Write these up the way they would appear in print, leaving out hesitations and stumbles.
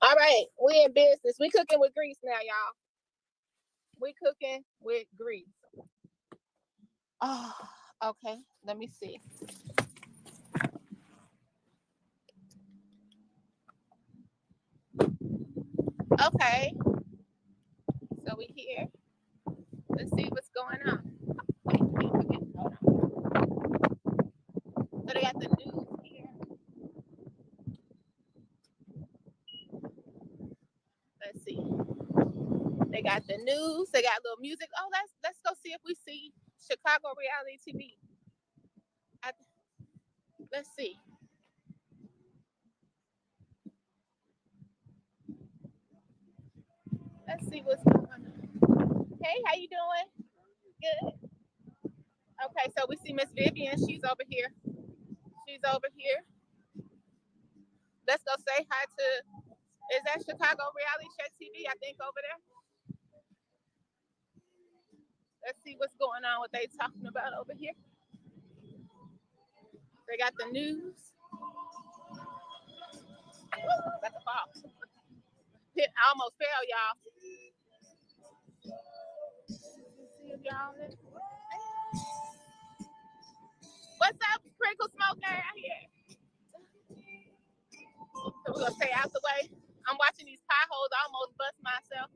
All right, we in business. We cooking with grease now, y'all. We cooking with grease. Oh, okay. Let me see. Okay. So we here. Let's see what's going on. Hold on. So they got the news here. Let's see. They got the news. They got a little music. Oh, let's go see if we see Chicago reality TV. Let's see. Let's see what's going on. Hey, how you doing? Good. Okay, so we see Miss Vivian. She's over here. Let's go say hi to, is that Chicago Reality Check TV? I think over there. Let's see what's going on, what they talking about over here. They got the news. Got the fall. I almost fell, y'all. What's up, Crinkle Smoker out here? So we're gonna stay out the way. I'm watching these potholes. I almost bust myself.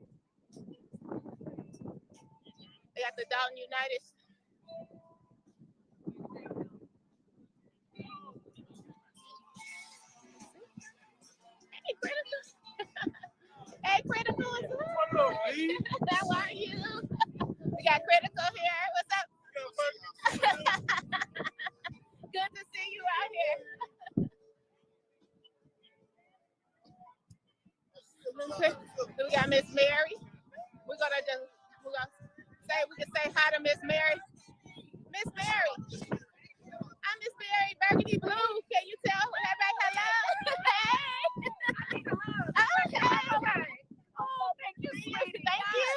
They got the Dolton United. Hey, Critical. Hey, Critical. How are you? We got Critical here. What's up? Good to see you out here. So we got Miss Mary. We can say hi to Miss Mary. Miss Mary. I'm Miss Mary, Burgundy Blue. Can you tell everybody hello? Hey. Okay. Oh, thank you, sweetie. Thank you.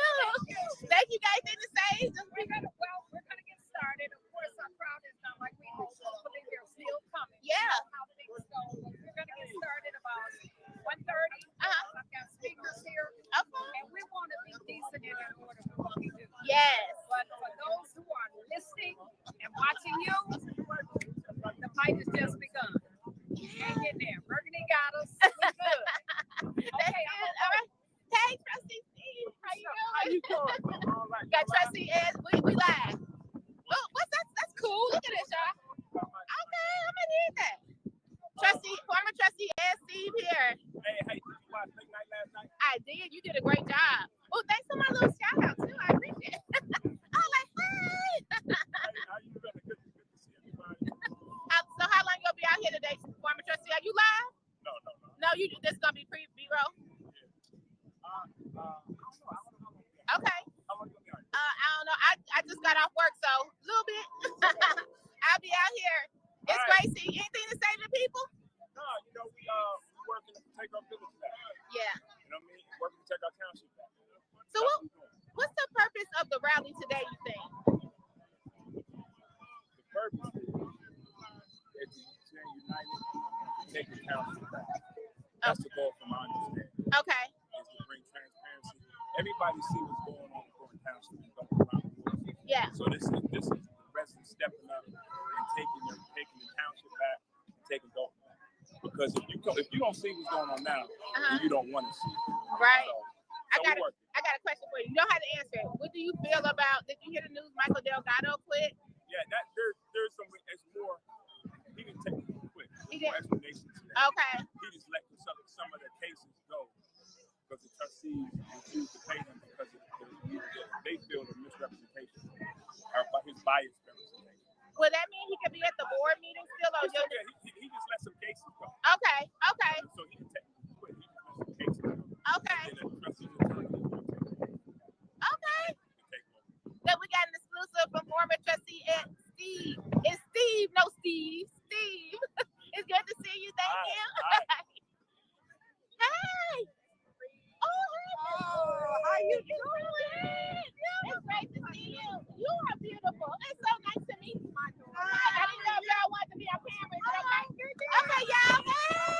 Thank you guys in the stage. We're gonna get started. Of course, our crowd is not like we hope. Hopefully they're still coming. Yeah. How things go. We're gonna get started about 1:30. I've got speakers here. Okay. And we want to be decent in our order of what we do. Yes. But for those who are listening and watching you, the fight has just begun. Hang in there. Burgundy got us. We're good. Okay, all right. Hey, Trustee Steve. How you doing? All right. Got Trustee Ed. We live. Oh, what's that? That's cool. Look at this, y'all. Okay, I'm gonna need that. Former Trustee Ed Steve here. Hey, did you watch Late Night last night? I did. You did a great job. Oh, thanks for my little shout out too. I appreciate it. I was like, hey. How you doing? Good to see everybody. So how long you'll be out here today, former Trustee? Are you live? No. No, this is gonna be B-roll. Okay. I don't know. I just got off work, so a little bit. I'll be out here. It's great seeing. Anything to say to the people? No, we working to take our business back. Yeah. You know what I mean? Working to take our township back. So what's the purpose of the rally today, you think? The purpose is to stay united, take the township back. That's the goal from my understanding. Okay. Is to bring transparency. Everybody see what's going on in Dolton Township and Dolton around the world. Yeah. So this is the residents stepping up and taking the township back, taking Dolton back. Because if you don't see what's going on now, then you don't want to see it. Right. So I got a question for you. You don't have to answer it. What do you feel about? Did you hear the news? Michael Delgado quit. Yeah, there's some. It's more. He didn't take it quick. More explanations. Okay. He just let some of the cases go because the trustees refused to pay them because they feel the misrepresentation or his biased representation. Well, that mean he could be at the board meeting still? Or he just let some cases go. Okay. So he didn't take it quick. He just let some cases go. Okay. And the trustees okay. Then we got an exclusive from former trustee Steve. It's Steve. No, Steve. Steve. It's good to see you. Thank you. Hey. Oh, how you doing? It's great to see you. You are beautiful. It's so nice to meet you. I didn't know if y'all wanted to be on camera. Okay, y'all. Hey.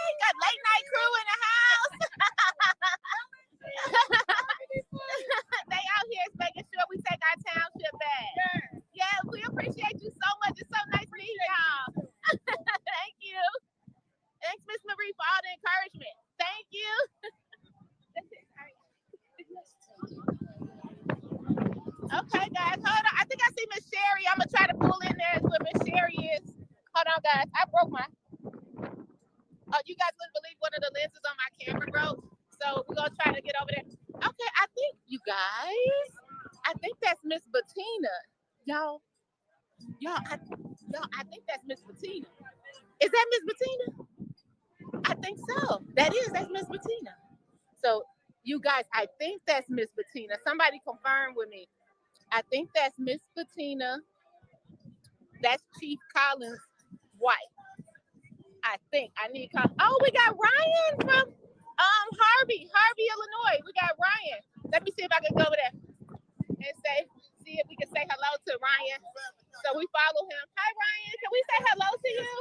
Okay, guys, hold on. I think I see Miss Sherry. I'm gonna try to pull in there where Miss Sherry is. Hold on, guys. I broke my. Oh, you guys wouldn't believe one of the lenses on my camera broke. So we're gonna try to get over there. Okay, I think you guys. I think that's Miss Bettina. Y'all, I think that's Miss Bettina. Is that Miss Bettina? I think so. That's Miss Bettina. So you guys, I think that's Miss Bettina. Somebody confirm with me. I think that's Miss Bettina. That's Chief Collins' wife. I think I need to call. Oh, we got Ryan from Harvey, Illinois. We got Ryan. Let me see if I can go over there and see if we can say hello to Ryan. So we follow him. Hi, Ryan. Can we say hello to you?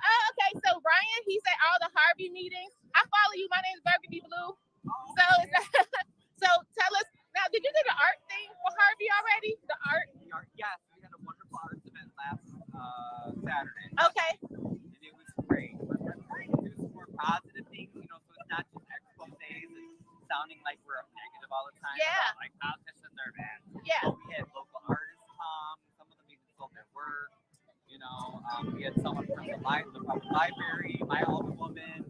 Oh, okay. So Ryan, he's at all the Harvey meetings. I follow you. My name is Burgundy Blue. So, so tell us now. Did you do the art thing for Harvey already? The art? Yes, we had a wonderful arts event last Saturday. Okay. And it was great. We're trying to do some more positive things, so it's not just exposés and sounding like we're negative all the time. Yeah. Like politicians are bad. Yeah. So we had local artists come. Some of them even sold their work. We had someone from the public library, my alma woman,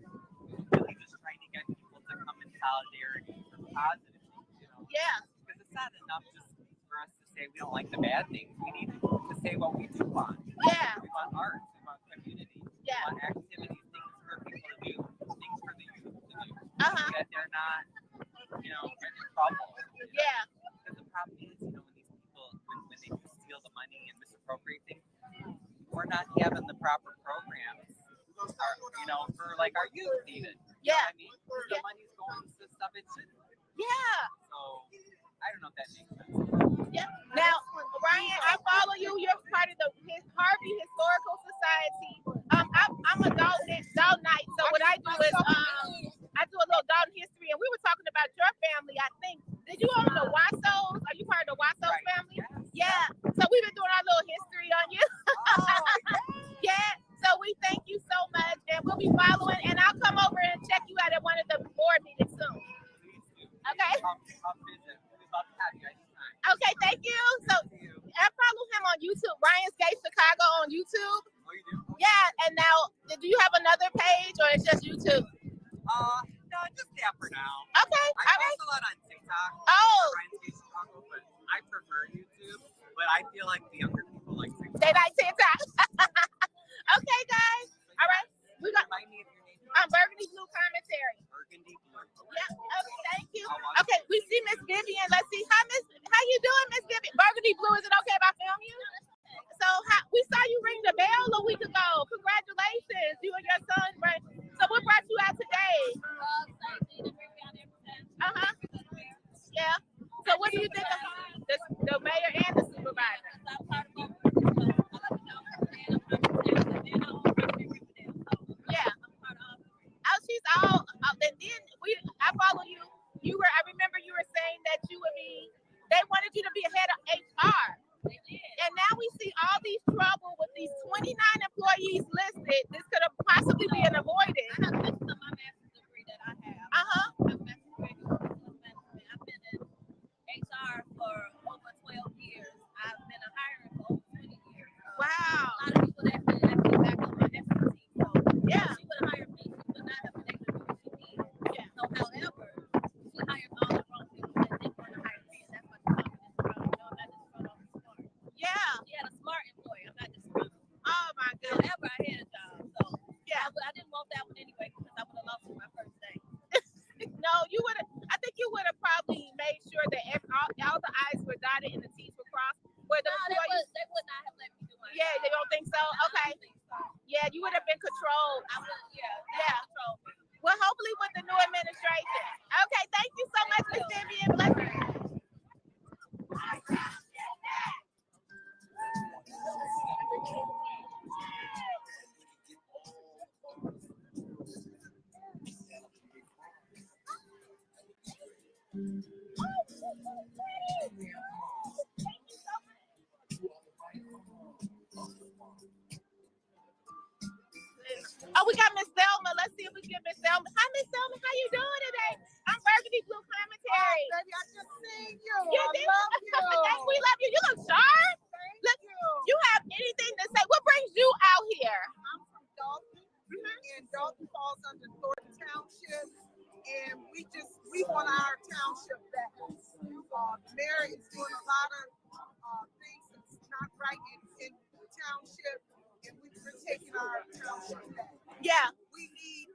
really just trying to get people to come in solidarity for positive things, Yeah. Because it's not enough just for us to say we don't like the bad things. We need to say what we do want. Yeah. We want art. We want community. Yeah. We want activities, things for people to do, things for the youth to do. Uh-huh. That they're not, getting in trouble. Yeah. Because the problem is, when these people, when they do steal the money and misappropriate things, we're not having the proper programs, for like our youth even. Yeah. You know what I mean? The money's going to stuff it shouldn't. Yeah. So I don't know if that makes sense. Yeah. Now, Ryan, I follow you. You're part of the Harvey Historical Society. I'm a Dalton night. So what I do is I do a little Dalton history, and we were talking about your family. I think. Did you own the Wassos? Are you part of the Wassos family? Yes. Yeah. So we've been doing our little history on you. Yeah. So we thank you so much, and we'll be following. And I'll come over and check you out at one of the board meetings soon. Okay. Come visit. We'd love to have you anytime. Okay, thank you. So I follow him on YouTube, Ryan's Gate Chicago on YouTube. Oh, you do? Yeah, and now, do you have another page or it's just YouTube? No, just that for now. Okay, I all right. post a lot on TikTok. Oh. Ryan's Gate Chicago, but I prefer YouTube. But I feel like the younger people like TikTok. They like TikTok. Okay, guys. All right. We got. Remind me of your name. Burgundy Blue Commentary. Burgundy Blue. Yeah. Okay. Thank you. Okay. We see Miss Vivian. Let's see. Hi, Miss. How you doing, Miss Vivian? Burgundy Blue. Is it okay if I film you? So we saw you ring the bell a week ago. Congratulations, you and your son. Right? So what brought you out today? Yeah. So what do you think of the mayor and the supervisor? Yeah. Oh, she's all. And then I follow you. I remember you were saying that they wanted you to be head of HR. And now we see all these trouble with these 29 employees listed. This could have possibly been avoided. I have mentioned my master's degree that I have. I have a master's degree in business management. I've been in HR for over 12 years. I've been a hiring for over 20 years. Wow. A lot of people that can actually back up my expertise. So yeah, she would have hired me. She would not have been able to do what she did. Yeah. So however, she hired all the wrong people that didn't want to hire me. And that's what the confidence around. I'm not just front office smart. Yeah. She had a smart employee. I'm not just front office. Oh my goodness. However, I had a job. So yeah, I didn't want that one anyway because I would have lost it my first day. No, you would have. I think you would have probably made sure that all the I's were dotted and the T's were crossed. Where the employees, they would not have let me do my yeah, job. they don't think so. Okay. Think so. Yeah, you would have been controlled. I would, Yeah. Control. Well, hopefully with the new administration. Okay, thank you so much, Miss Vivian. Bless you. Oh, we got Miss Selma. Let's see if we can get Miss Selma. Hi, Miss Selma. How you doing today? I'm Burgundy Blue Commentary. Baby, I just seen you. You I did? love you. Thank mayor is doing a lot of things that's not right in the township, and we're taking our township back. Yeah. We need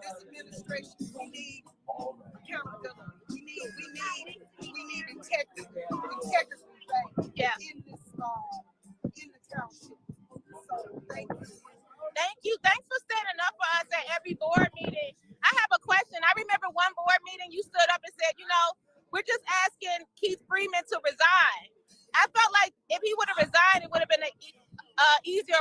this administration. We need accountability. We need integrity back Yeah. in the township. So thank you. Thank you. Thanks for standing up for us at every board meeting. I have a question. I remember one board meeting you stood up and said, we're just asking Keith Freeman to resign. I felt like if he would have resigned, it would have been an easier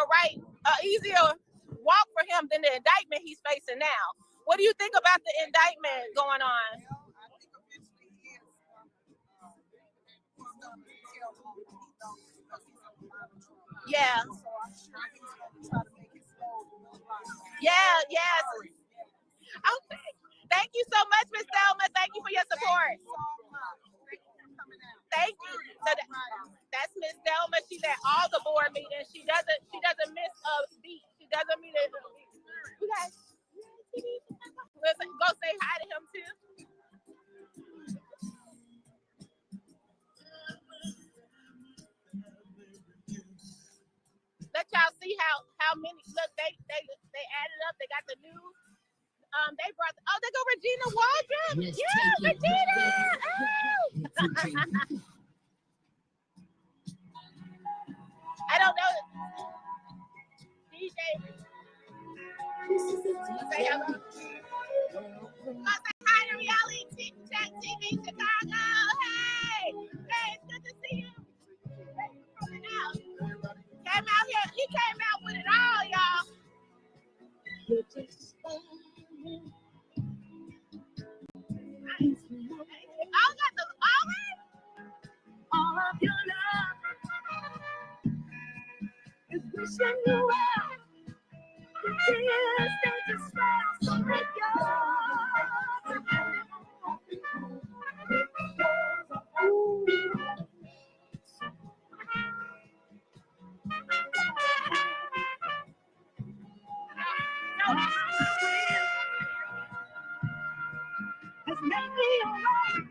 walk for him than the indictment he's facing now. What do you think about the indictment going on? Well, I think eventually he is going to tell all he knows because he's on the line of trial. Yeah. So I'm sure he's going to try to make his role. Yeah, yes. Okay. Thank you so much, Ms. Thelma. Thank you for your support. Thank you. So that's Ms. Thelma. She's at all the board meetings. She doesn't miss a beat. She doesn't miss a beat. You guys, go say hi to him too. Let y'all see how many. Look, they added up. They got the news. They brought. They go Regina Waldron. Yeah, Regina. Oh. I don't know. DJ. Say hello. Say hi to Reality Check TV Chicago. Hey, it's good to see you. Thanks for coming out. Came out here. He came out with it all, y'all. I got the all of your love is wishing you well. The tears they just fall so they go. Has made me alone.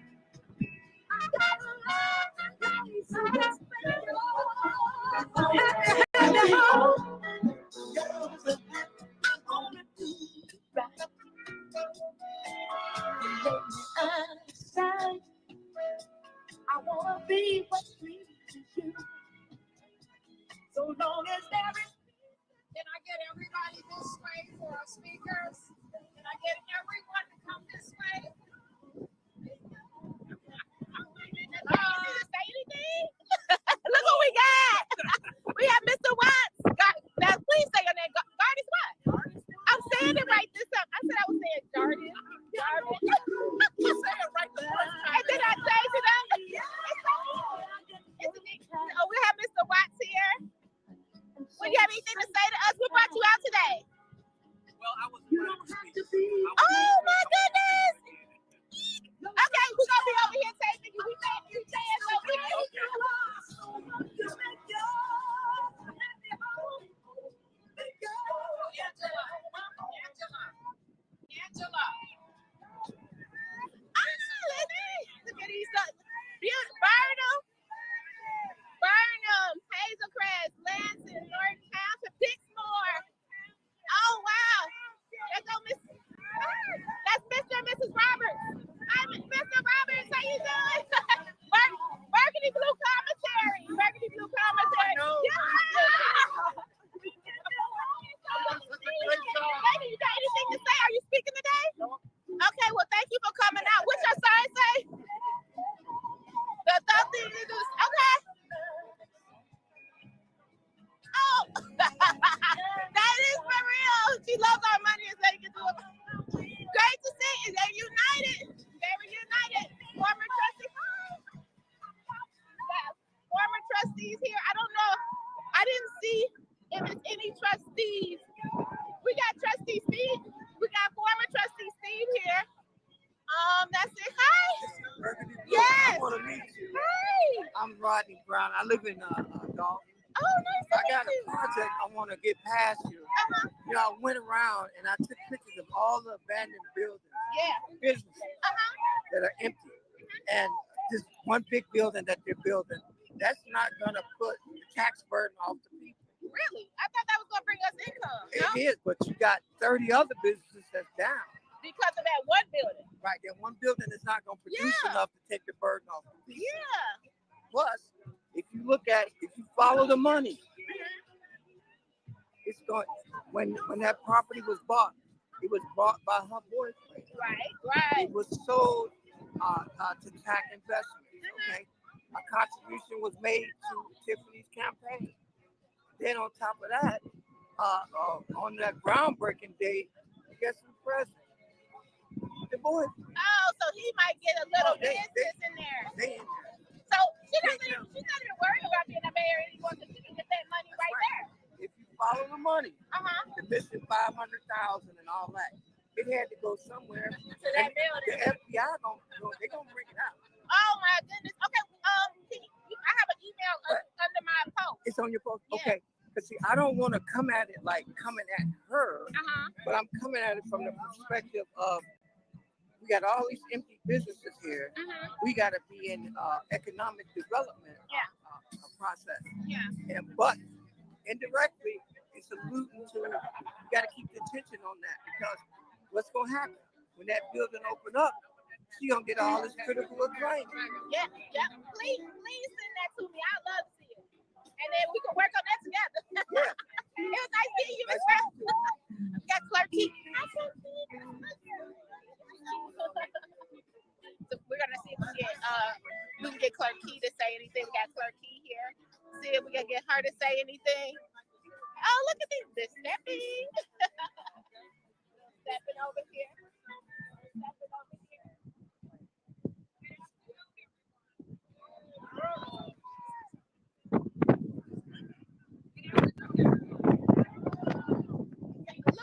I got a love today, so let's spend it all. I'm gonna do right. Understand. I wanna be what's sweet to you. So long as there is. Can I get everybody this way for our speakers? Can I get everyone to come this way? Say anything? Look what we got. We have Mr. Watts. Now, please say your name. Gardy's what? I'm saying it right this time. I said I was saying Jarvis. Jarvis. You say it right the first time. And then I changed it up. We have Mr. Watts here. Would you have anything to say to us? What brought you out today? Well, I was. Oh my goodness! Okay, we're gonna be over here taping you. We thank you, saying so we Angela. Look at these. Burnham, Hazelcrest, Lansing, North Township, Dixmoor. Oh wow! That's Mr. and Mrs. Roberts. Hi, Mr. Roberts. How you doing? Burgundy Blue Commentary. Burgundy Blue Commentary. Baby, you got anything to say? Are you speaking today? Okay, well, thank you for coming out. What's your sign say? The thing you do. Okay. Oh, that is for real. She loves our money and said you can do it. Great to see you. They're united. Very united. Former trustees here. I don't know. I didn't see if it's any trustees. We got trustee Steve. We got former trustee Steve here. That's it. Hi. Yes. I want to meet you. Hey. I'm Rodney Brown. I live in Dolton. Oh, nice to I got meet a you. project I want to get past you. You know, I went around and I took pictures of all the abandoned buildings, businesses that are empty. And this one big building that they're building, that's not gonna put the tax burden off the people. Really? I thought that was gonna bring us income. It No? is, but you got 30 other businesses that's down. Because of that one building. Right, that one building is not gonna produce enough to take the burden off the people. Yeah. Plus, if you follow the money, it's going. When that property was bought, it was bought by her boyfriend. Right. It was sold to tax investments. Okay, a contribution was made to Tiffany's campaign. Then on top of that, on that groundbreaking day, guess who's president? The boyfriend. Oh, so he might get a little business in there. So she's not even worried about being a mayor anymore because she can get that money right there. If you follow the money, the mission 500,000 and all that, it had to go somewhere. To that building. The FBI they're gonna bring it out. Oh my goodness. Okay. I have an email under my post. It's on your post. Yeah. Okay. But see, I don't want to come at it like coming at her, but I'm coming at it from the perspective of we got all these empty businesses here. We got to be in economic development process. Yeah. But indirectly, it's alluding to you got to keep the attention on that because what's going to happen when that building open up? She gonna get all this critical acclaim. Yeah. Please send that to me. I love to see it, and then we can work on that together. Yeah. It was nice meeting you as well. Got Clerk Key. So we're gonna see if we can get Clerk Key to say anything. We got Clerk Key here. See if we can get her to say anything. Oh, look at this stepping. Stepping over here.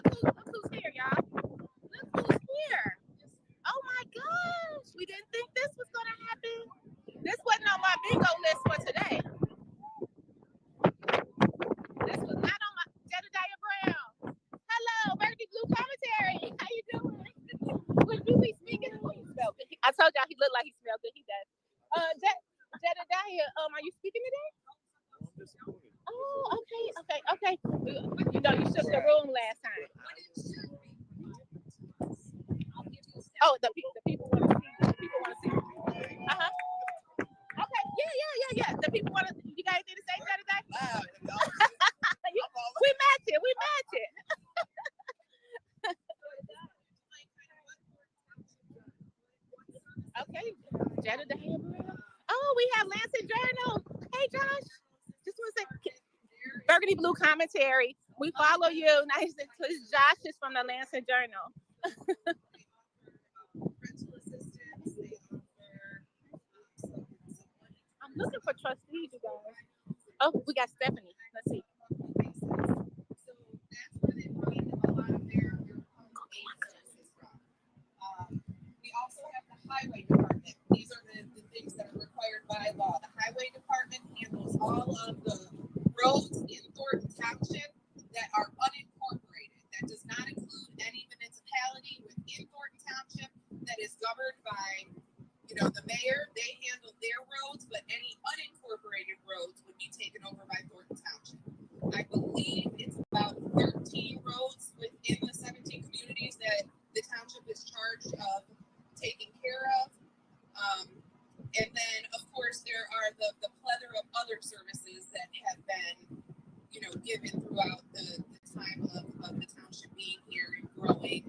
Look who's here, y'all. Look who's here. Oh my gosh. We didn't think this was going to happen. This wasn't on my bingo list for today. This was not on my Jedediah Brown. Hello, Burgundy Blue Commentary. How you doing? Would you be speaking? Oh, you smell good. I told y'all he looked like he smelled good. He does. Jedediah, are you speaking today? Oh, okay. You know, you shook the room last time. Oh, the people want to see. The people want to see. Okay. Yeah. The people want to. You got anything to say, Jedediah? We match it. Okay, Jedediah Brown. Oh, we have Lansing Journal. Hey, Josh. Just want to say, Burgundy Blue Commentary. We follow you. Nice. Josh is from the Lansing Journal. I'm looking for trustees, you guys. Oh, we got Stephanie. Let's see. We also have the highway department. These are the things that are required by law. The highway department handles all of the roads in Thornton Township that are unincorporated. That does not include any municipality within Thornton Township that is governed by, the mayor. They handle their roads, but any unincorporated roads would be taken over by Thornton Township. I believe it's about 13 roads within the 17 communities that the township is charged of taking care of. And then, of course, there are the plethora of other services that have been, given throughout the time of the township being here and growing.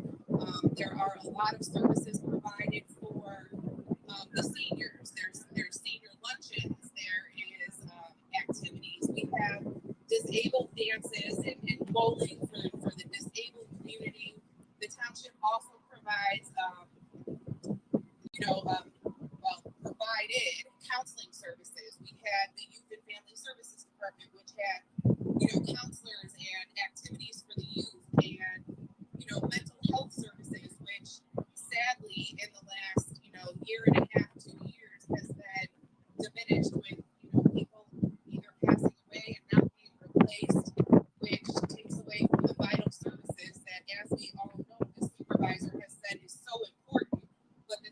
There are a lot of services provided for the seniors. There's senior luncheons. There is activities. We have disabled dances and bowling for the disabled community. The township also provides, provided counseling services. We had the Youth and Family Services Department, which had, counselors and activities for the youth and, mental health services, which sadly in the last, year and a half, 2 years has been diminished with, people either passing away and not being replaced, which takes away from the vital services that, as we all know, the supervisor has said is so important, but the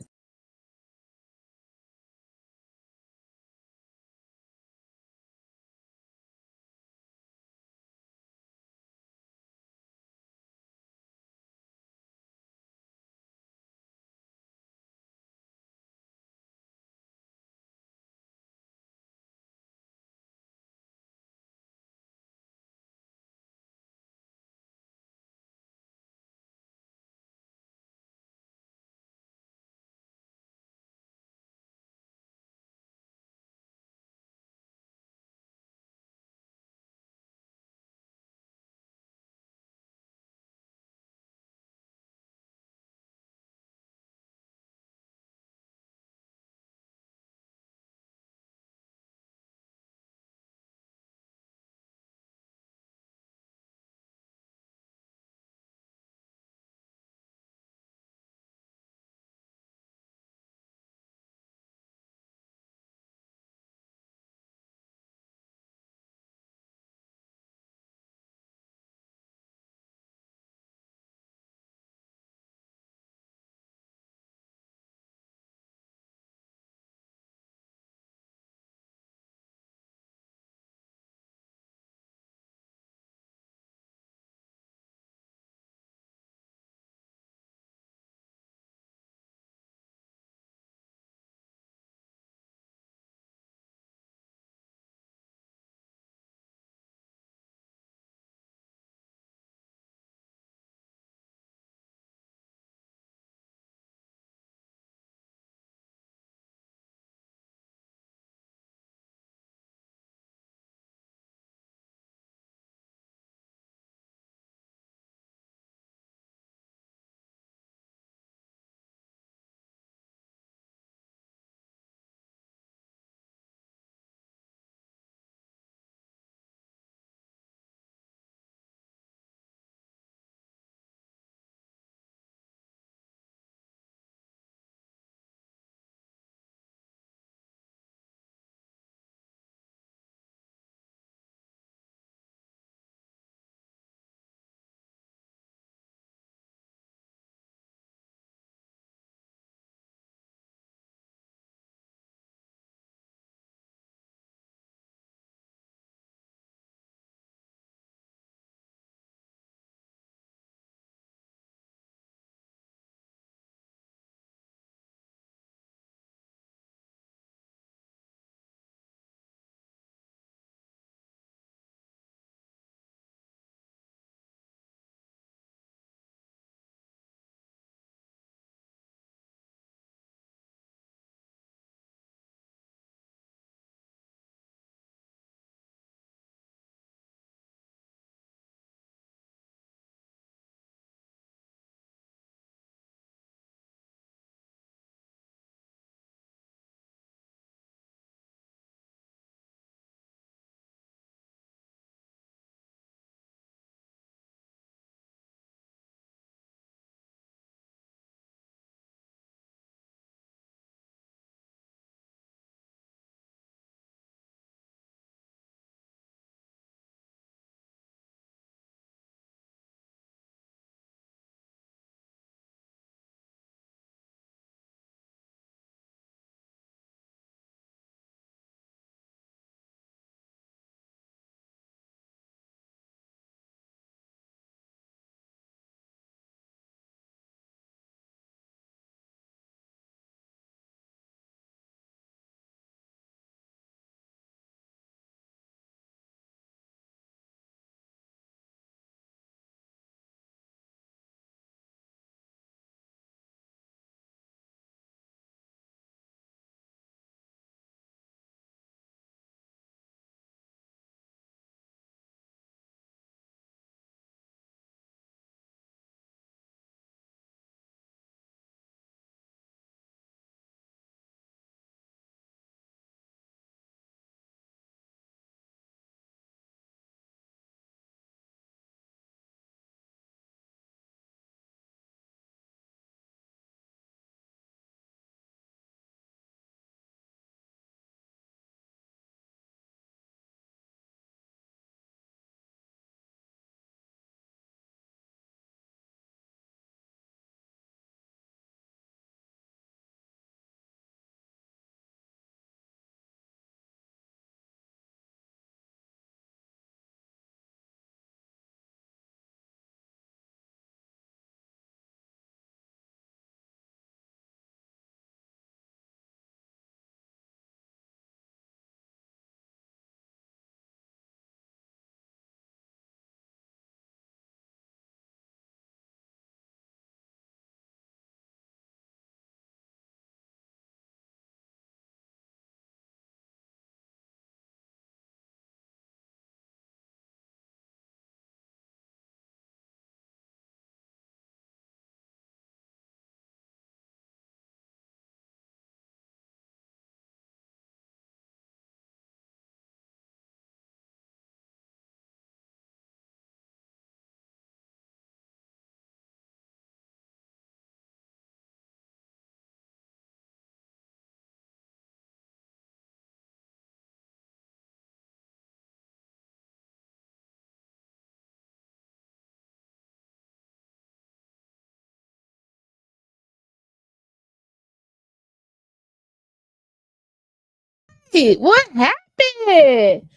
What happened?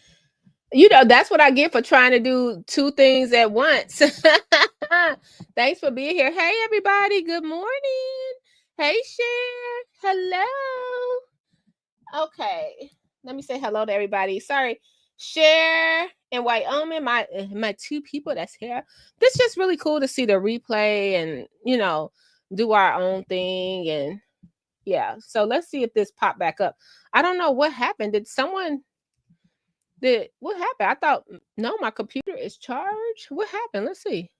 You know, that's what I get for trying to do two things at once. Thanks for being here. Hey, everybody. Good morning. Hey, Cher. Hello. Okay. Let me say hello to everybody. Sorry. Cher and Wyoming, my two people that's here. This is just really cool to see the replay and, you know, do our own thing. And yeah. So let's see if this popped back up. I don't know what happened. What happened? I thought no, my computer is charged. What happened? Let's see.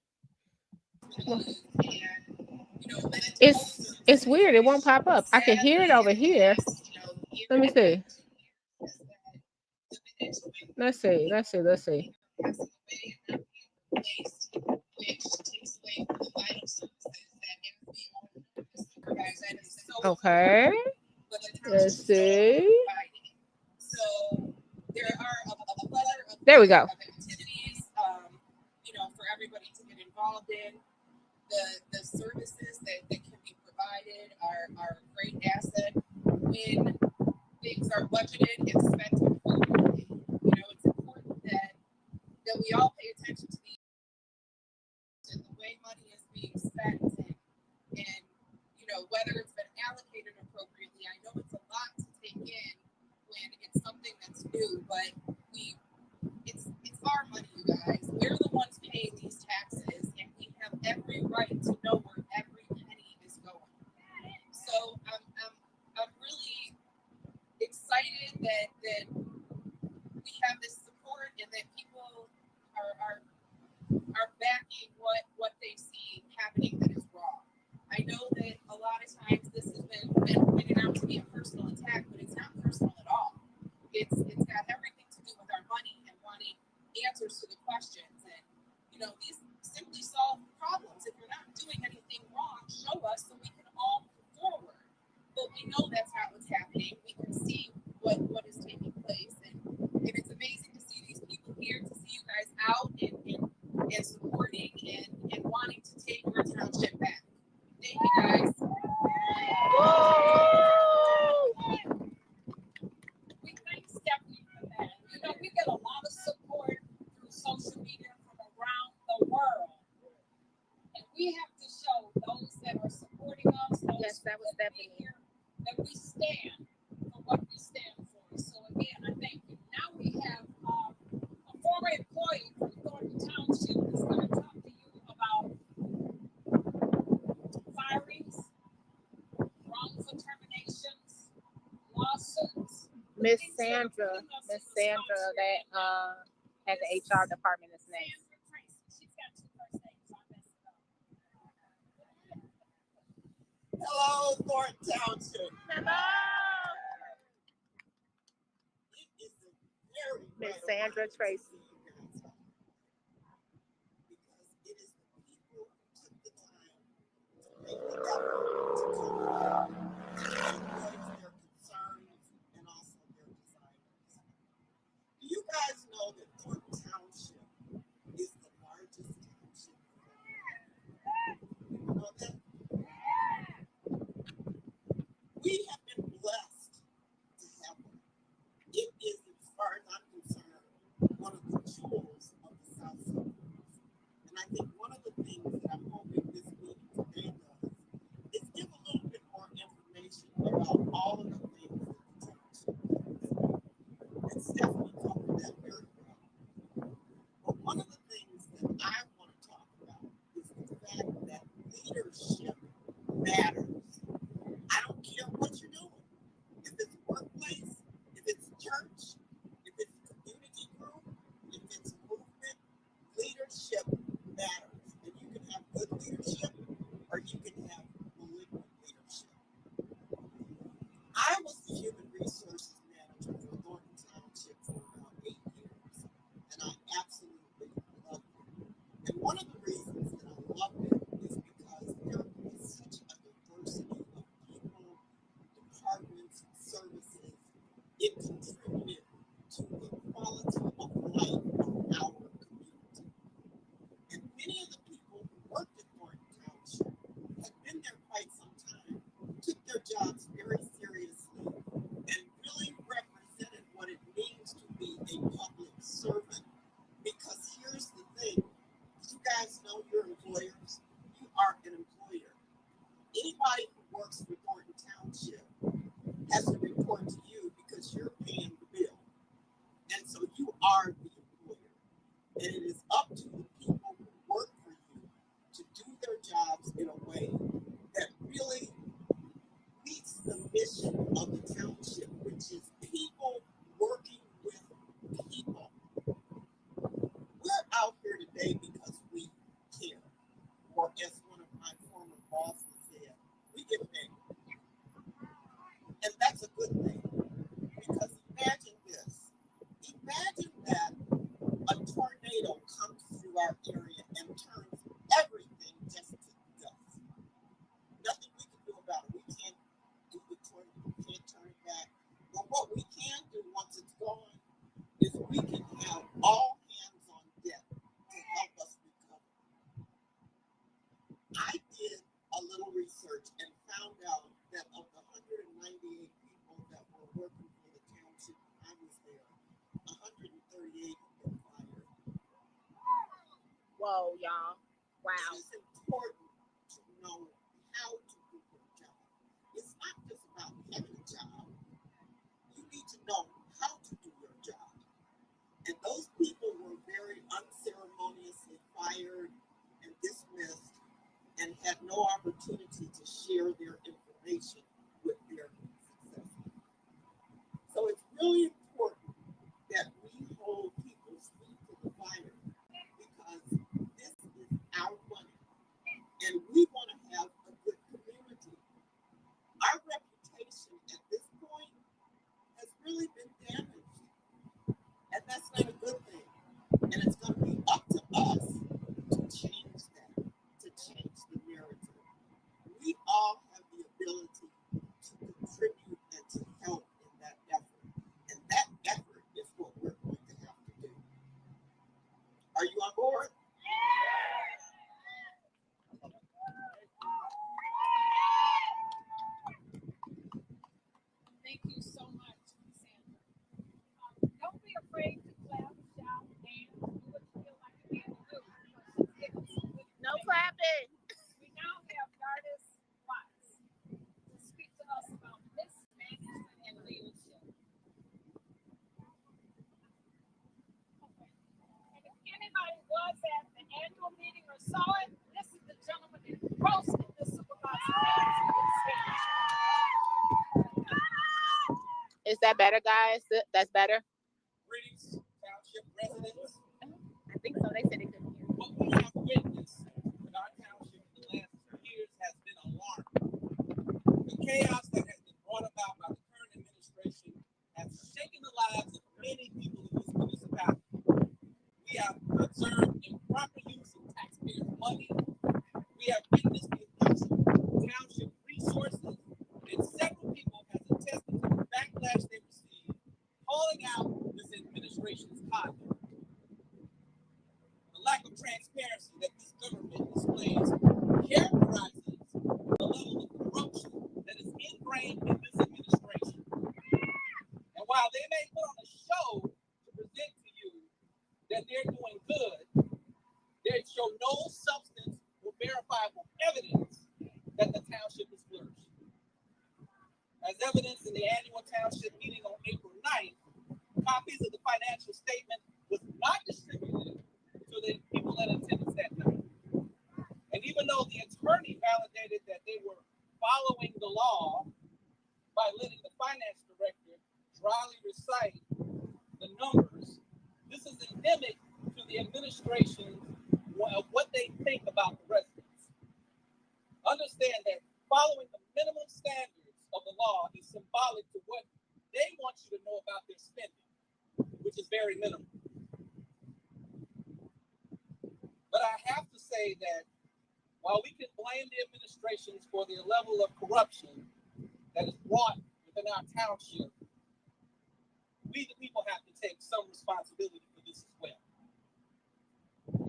It's weird. It won't pop up. I can hear it over here. Let me see. Let's see. Okay. Let's see. So there are a plethora of There we go. activities, for everybody to get involved in. The services that can be provided are a great asset when things are budgeted and spent appropriately. It's important that we all pay attention to the way money is being spent and whether it's been allocated appropriately. I know it's a lot to take in when it's something that's new, but it's our money, you guys. We're the ones paying these taxes, and we have every right to know where every penny is going. So I'm really excited that we have this support and that people are backing what they see happening that is wrong. I know that a lot of times this has been pointed out to be a personal attack, but it's not personal at all. It's got everything to do with our money and wanting answers to the questions. And these simply solve problems. If you're not doing anything wrong, show us so we can all move forward. But we know that's not what's happening. We can see what is taking place, and it's amazing to see these people here, to see you guys out and supporting and wanting to take your township back. Thank you, guys. We thank Stephanie for that. We get a lot of support through social media from around the world. And we have to show those that are supporting us, those that was here, that we stand for what we stand for. So again, I thank you. Now we have a former employee from Thornton Township that's going to talk to you about firings, wrongful terminations, lawsuits. Miss Sandra, that at the HR department is next. She's got two first names. So I messed it up. Hello, Thornton Township. Hello. It is a very Miss Sandra Tracy. because it is the people who took the time to make the effort to come voice their concerns and also their desires. Do you guys know that Thornton Township is the largest township? You know that? We have been blessed to have one. It is, as far as I'm concerned, one of the jewels of the South Suburbs. And I think one of the things that I'm hoping this meeting today does is give a little bit more information about all of the things that the township does. And Stephanie covered that very well. But one of the things that I want to talk about is the fact that leadership matters. I don't care what you're doing. If it's workplace, if it's church, if it's community group, if it's movement, leadership matters. And you can have good leadership or you can have malignant leadership. I was the human resources manager for Thornton Township for a public servant. Because here's the thing, you guys know your employers. You are an employer. Anybody who works for Dolton Township has to report to you because you're paying the bill. And so you are the employer. And it is up to the people who work for you to do their jobs in a way that really meets the mission of the township, which is people working with people. We're out here today because we care. Or as one of my former bosses said, we get paid. And that's a good thing. Because imagine this. Imagine that a tornado comes through our area and turns everything just to dust. Nothing we can do about it. We can't do the tornado. We can't turn it back. But what we can do once it's gone is we can have all hands on deck to help us recover. I did a little research and found out that of the 198 people that were working for the township when I was there, 138 have been fired. Whoa, y'all. Wow. It is important to know how to do your job. It's not just about having a job. You need to know how to do your job. And those people were very unceremoniously fired and dismissed and had no opportunity to share their information with their successors. So it's really important that we hold people's feet to the fire because this is our money and we want to have a good community. Our reputation at this point has really been damaged. And that's not a good thing. And it's going to be up to us to change that, to change the narrative. We all have the ability to contribute and to help in that effort. And that effort is what we're going to have to do. Are you on board? Thank you so much, Sandra. Don't be afraid to clap, shout, dance, do what you feel like you need to do. No clapping. We now have Gardis Watts to speak to us about mismanagement and leadership. Okay. And if anybody was at the annual meeting or saw it, this is the gentleman that roasted the supervisor. Is that better, guys? That's better? Greetings, township residents. I think so. They said they couldn't hear. What we have witnessed in our township in the last 2 years has been alarming. The chaos that has been brought about by the current administration has shaken the lives of many people in this municipality. We have observed improper use of taxpayers' money. We have witnessed the abuse of township resources, and several people have attested to the backlash they received, calling out this administration's conduct. The lack of transparency that this government displays characterizes the level of corruption that is ingrained in this administration. And while they may put on a show to present to you that they're doing good, they show no substance or verifiable evidence that the township is flourishing. As evidenced in the annual township meeting on April 9th, copies of the financial statement was not distributed to the people that attended that night. And even though the attorney validated that they were following the law by letting the finance director dryly recite the numbers, this is endemic to the administration of what they think about the residents. Understand that following the minimum standards of the law is symbolic to what they want you to know about their spending, which is very minimal. But I have to say that while we can blame the administrations for the level of corruption that is brought within our township, we the people have to take some responsibility for this as well.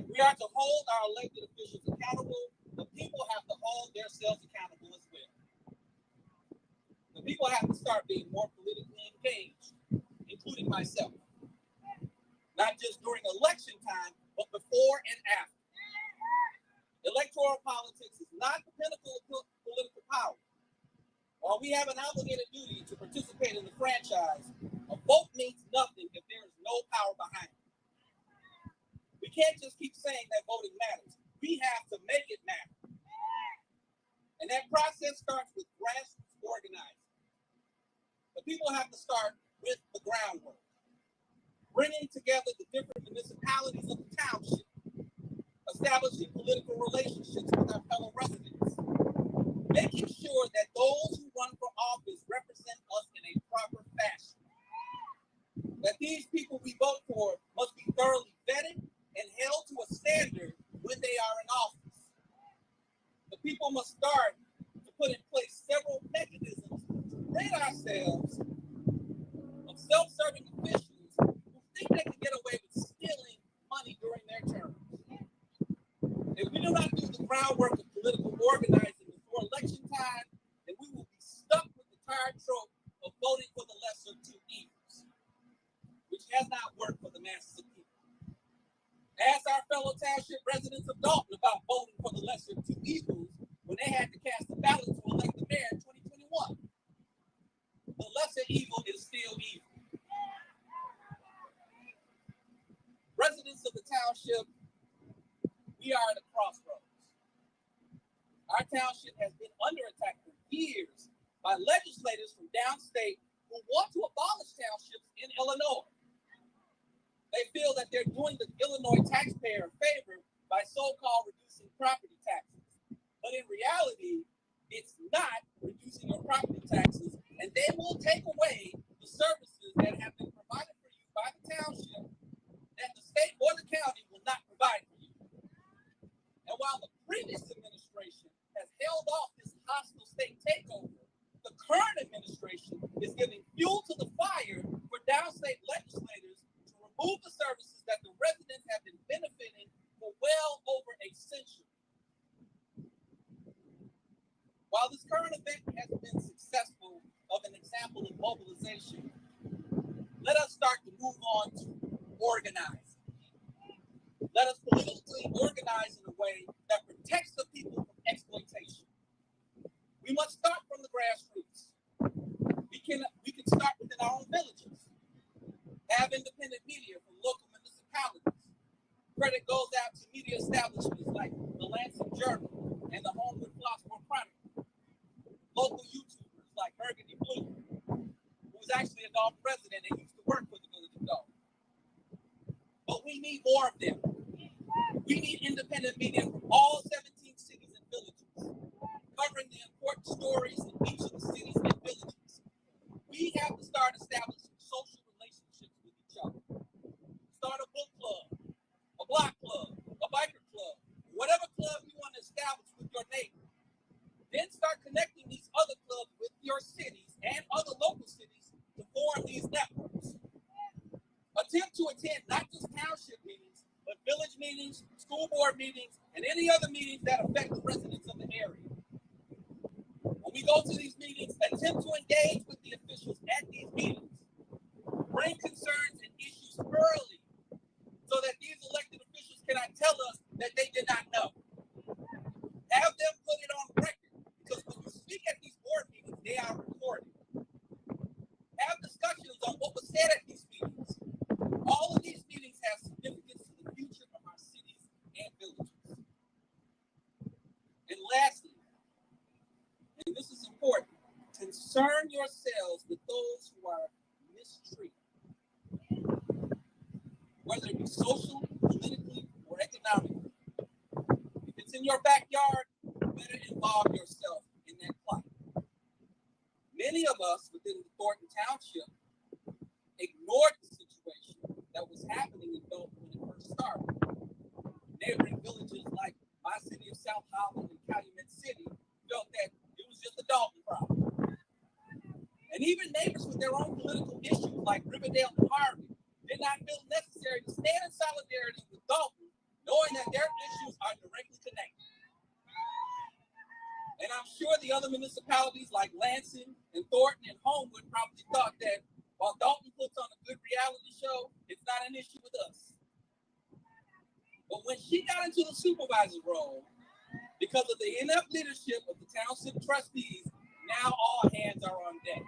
If we are to hold our elected officials accountable, the people have to hold themselves accountable as well. The people have to start being more politically engaged, including myself. not just during election time, but before and after. Electoral politics is not the pinnacle of political power. While we have an obligated duty to participate in the franchise, a vote means nothing if there is no power behind it. We can't just keep saying that voting matters. We have to make it matter. And that process starts with grassroots organizing. The people have to start with the groundwork, bringing together the different municipalities of the township, establishing political relationships with our fellow residents, making sure that those who run for office represent us in a proper fashion, that these people we vote for must be thoroughly vetted and held to a standard when they are in office. The people must start to put in place several mechanisms to rid ourselves of self-serving officials who think they can get away with stealing money during their terms. If we do not do the groundwork of political organizing before election time, then we will be stuck with the tired trope of voting for the lesser two evils, which has not worked for the masses of people. Ask our fellow township residents of Dolton about voting for the lesser two evils when they had to cast a ballot to elect the mayor in 2021. The lesser evil is still evil. Residents of the township, we are at a crossroads. Our township has been under attack for years by legislators from downstate who want to abolish townships in Illinois. They feel that they're doing the Illinois taxpayer a favor by so-called reducing property taxes. But in reality, it's not reducing your property taxes, and they will take away the services that have been provided for you by the township that the state or the county will not provide for you. And while the previous administration has held off this hostile state takeover, the current administration is giving fuel to the fire for downstate legislators to remove the services that the residents have been benefiting for well over a century. While this current event has been successful of an example of mobilization, let us start to move on to organize. Let us politically organize in a way that protects the people from exploitation. We must start from the grassroots. We can start within our own villages. Have independent media from local municipalities. Credit goes out to media establishments like the Lansing Journal and the Homewood Flossmoor Chronicle. Local YouTubers like Burgundy Blue, who was actually a Dolton resident and used to work for the village of Dolton. But we need more of them. We need independent media from all 17 cities and villages, covering the important stories in each of the cities and villages. We have to start establishing social relationships with each other. Start a book club, a block club, a biker club, whatever club you want to establish with your neighbor. Then start connecting these other clubs with your cities and other local cities to form these networks. Attempt to attend not just township meetings, but village meetings, school board meetings, and any other meetings that affect the residents of the area. When we go to these meetings, attempt to engage with the officials at these meetings. Bring concerns and issues early so that these elected officials cannot tell us that they did not know. Have them put it on record, because when you speak at these board meetings, they are recorded. Have discussions on what was said at these meetings. All of these meetings have significance to the future of our cities and villages. And lastly, and this is important, concern yourselves with those who are mistreated, whether it be socially, politically, or economically. If it's in your backyard, you better involve yourself in that plight. Many of us within the Thornton Township ignored the situation that was happening in Dolton when it first started. Neighboring villages like my city of South Holland and Calumet City felt that it was just a Dolton problem. And even neighbors with their own political issues like Riverdale and Harvey did not feel necessary to stand in solidarity with Dolton, knowing that their issues are directly connected. And I'm sure the other municipalities like Lansing and Thornton and Homewood probably thought that while Dolton puts on a good reality show, it's not an issue with us. when she got into the supervisor role, because of the inept leadership of the township trustees, now all hands are on deck.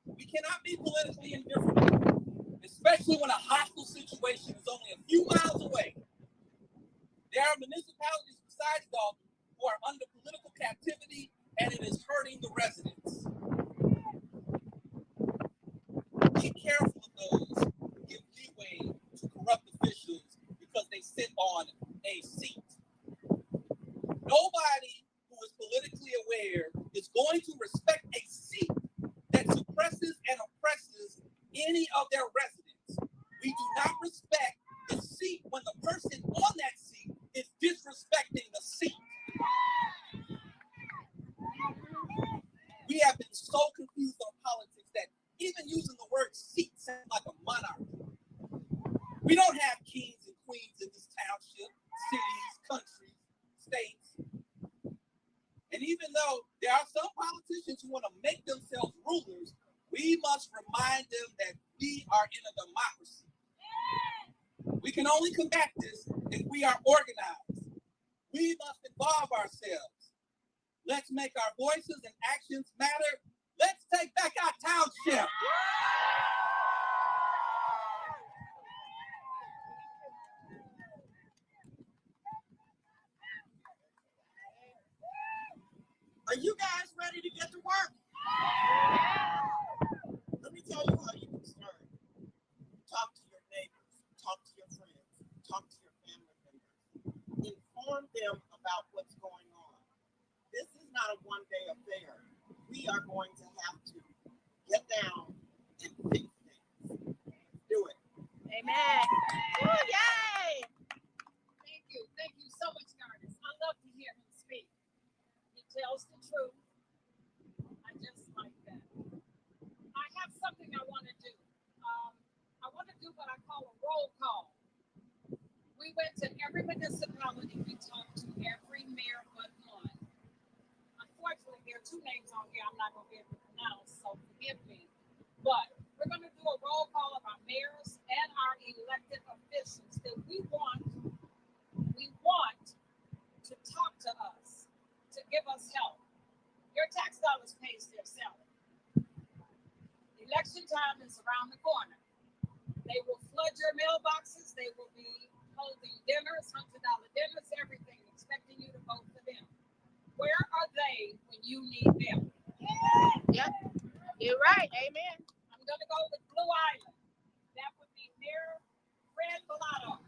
We cannot be politically indifferent, especially when a hostile situation is only a few miles away. There are municipalities besides Dolton who are under political captivity, and it is hurting the residents. Be careful of those who give leeway to corrupt officials because they sit on a seat. Nobody who is politically aware is going to respect a seat that suppresses and oppresses any of their residents. We do not respect the seat when the person on that seat is disrespecting the seat. We have been so confused on politics that even using the word seat sounds like a monarchy. We don't have kings and queens in this township, cities, countries, states. And even though there are some politicians who want to make themselves rulers, we must remind them that we are in a democracy. We can only combat this if we are organized. We must involve ourselves. Let's make our voices and actions matter. Let's take back our township. Are you guys ready to get to work? Let me tell you how you can start. Talk to your neighbors, talk to your friends, talk to your family members. Inform them about what's going on. This is not a one-day affair. We are going to have to get down and fix things. Do it. Amen. Ooh, yay! Thank you so much, Curtis. I love to hear him speak. He tells the truth. I just like that. I have something I want to do. I want to do what I call a roll call. We went to every municipality. We talked to every mayor but one. Unfortunately, there are two names on here I'm not going to be able to pronounce, so forgive me. But we're going to do a roll call of our mayors and our elected officials that we want to talk to us, to give us help. Your tax dollars pays their salary. Election time is around the corner. They will flood your mailboxes. They will be holding dinners, $100 dinners, everything, expecting you to vote for them. Where are they when you need them? Yep, you're right. Amen. I'm going to go with Blue Island. That would be Mayor Fred Bellato,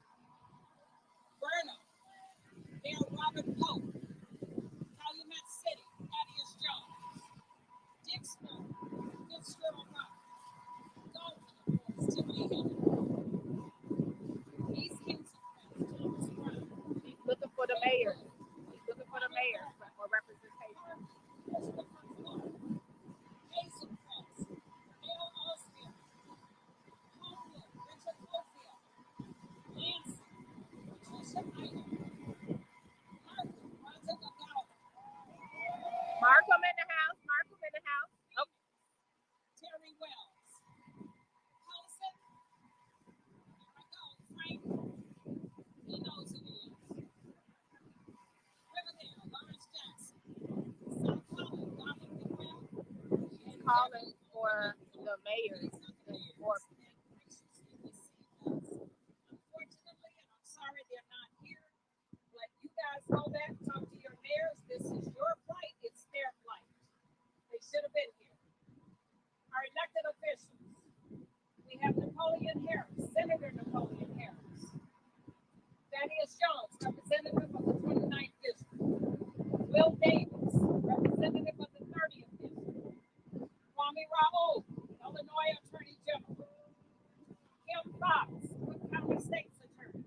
Burnham, Mayor Robert Pope, Calumet City, Thaddeus Jones, Dixburg, Fitzgerald Rock, Dolton, of course, Tiffany Hill, East Kensington, Thomas Brown. He's looking for the mayor. He's looking for the mayor for representation. Hazel Cross, Dale Osborne, Homewood, Richard Cofield, Nancy, Patricia Ida, Martha, Roger Gagala, Markham in the house. Markham in the house. Oh, Terry Wells, Paulson, there I go, Frank, he knows who he is. Riverdale, Lawrence Jackson, South Holland, Donald McWell, she's calling for the mayors. Unfortunately, and I'm sorry they're not here, but you guys know that. Talk to your mayors. This is your plight. It's their plight. They should have been here. Our elected officials. We have Napoleon Harris, Senator Napoleon Harris. Thaddeus Jones, representative of the 29th District. Will Davis, representative of the 30th District. Kwame Raoul, Illinois Attorney General. Kim Fox, Cook County State's Attorney.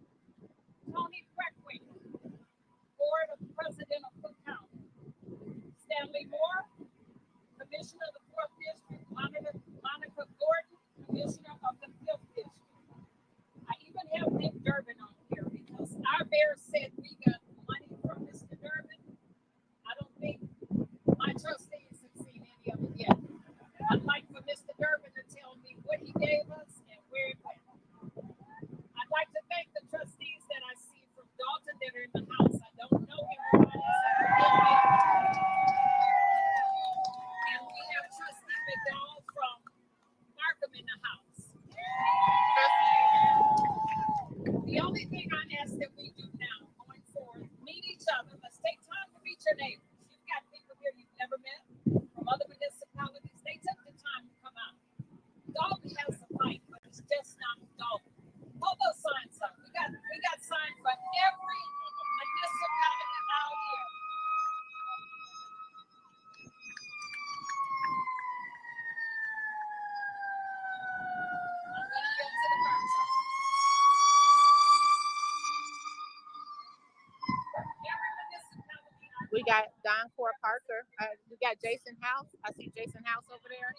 Tony Breckwick, Board of President of Cook County. Stanley Moore, Commissioner of the 4th District. Monica Gordon, Commissioner of the 5th District. I even have Nick Durbin on here because our mayor said we got money from Mr. Durbin. I don't think my trustees have seen any of it yet. I'd like for Mr. Durbin to tell me what he gave us and where it went. I'd like to got Don Core Parker. We got Jason House. I see Jason House over there.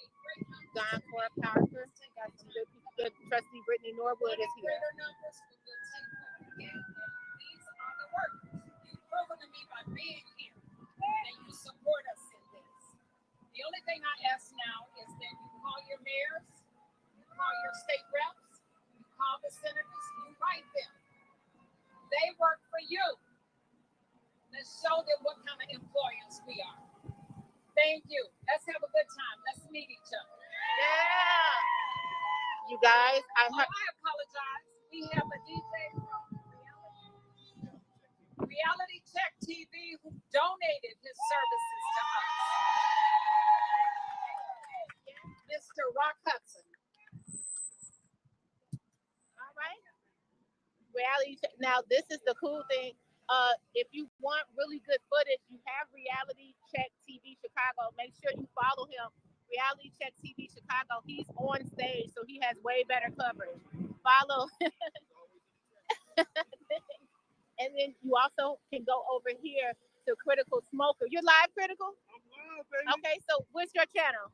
Don Core Parker. Got some good trustee Brittany Norwood is here. These are the workers. You've proven to me by being here that you support us in this. The only thing I ask now is that you call your mayors, you call your state reps, you call the senators, you write them. They work for you. Let's show them what kind of employers we are. Thank you. Let's have a good time. Let's meet each other. Yeah. You guys, I apologize. We have a DJ from Reality Check TV who donated his services to us. Mr. Rock Hudson. All right. Reality Check. Now, this is the cool thing. If you want really good footage, you have Reality Check TV Chicago. Make sure you follow him. Reality Check TV Chicago. He's on stage, so he has way better coverage. Follow. And then you also can go over here to Critical Smoker. You're live, Critical? I'm live, baby. Okay, so what's your channel?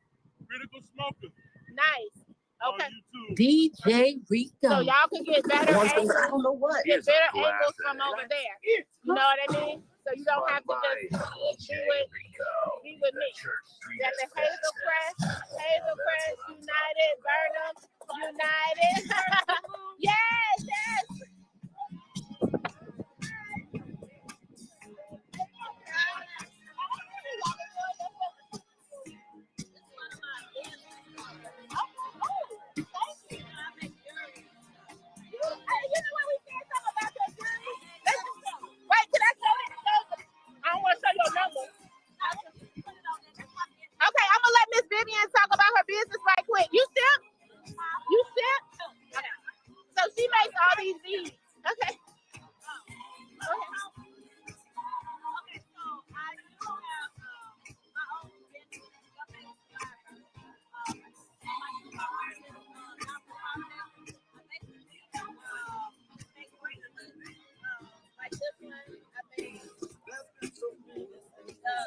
Critical Smoker. Nice. Okay. DJ Rico. So y'all can get better angles. I don't know what. Get better angles from over there. You know what I mean? So you don't have to just do it. Be with me. You got the Hazel Crest United, Burnham United. Yes, yes. Wait, can I show it? I don't want to show your number. Okay, I'm gonna let Miss Vivian talk about her business right quick. You sip? You sip? Okay. So she makes all these beads. Okay.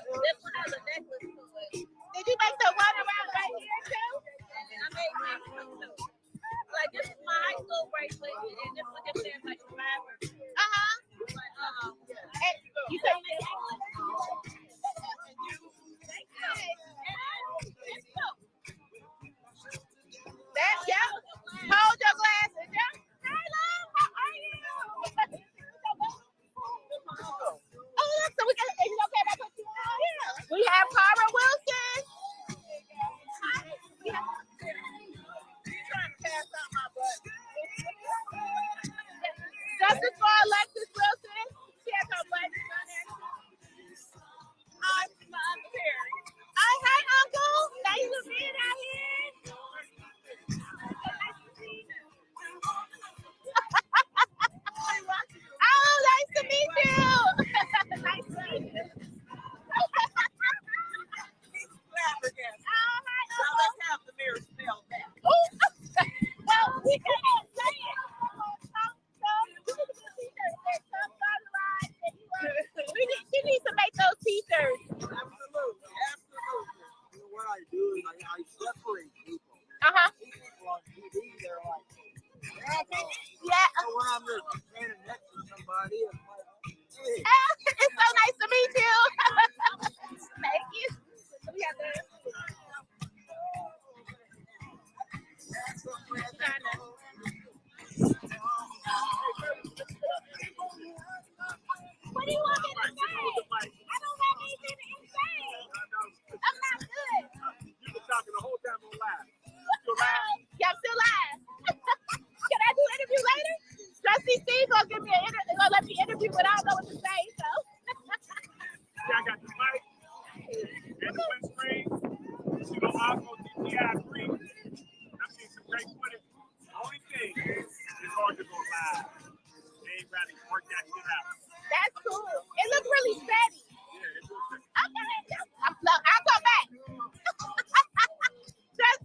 This one has a necklace to it. Did you make the one around right here too? I made this one too. Like this is my high school bracelet, and this one just says like Survivor. Hey, you said that, yeah. Hold your glasses, yeah. Hey, love, how are you? Oh, look, so we got. Is it okay if I put you on? Yeah. We have Cara Wilson. Justice for Alexis Wilson. She has her button on there. I'm Perry. Oh, hi, Uncle. Nice to see you out here. Oh, nice to meet you. Nice to meet you. Oh, hi, Uncle. Now let's have the mirror spell that. Well, we can't say it. She needs to make those t-shirts. Absolutely. You know what I do is I separate people. People on TV, they're like, yeah. So when I'm just standing next to somebody, it's like, hey. It's so nice to meet you. Thank you. We have the. What do you want me to say? I don't have anything to say. I'm not good. You've been talking the whole time on live. Yeah, I'm still live. Can I do an interview later? Trustee Steve gonna give me an interview. Gonna let me interview, but I don't know what to say. So. Yeah, I got the mic and the windscreen. She gonna also DTI free. I've seen some great footage. The only thing is hard to go live. They ain't ready to work that shit out. That's cool. It looks really steady. Yeah, it looks steady. Okay, I'll come back.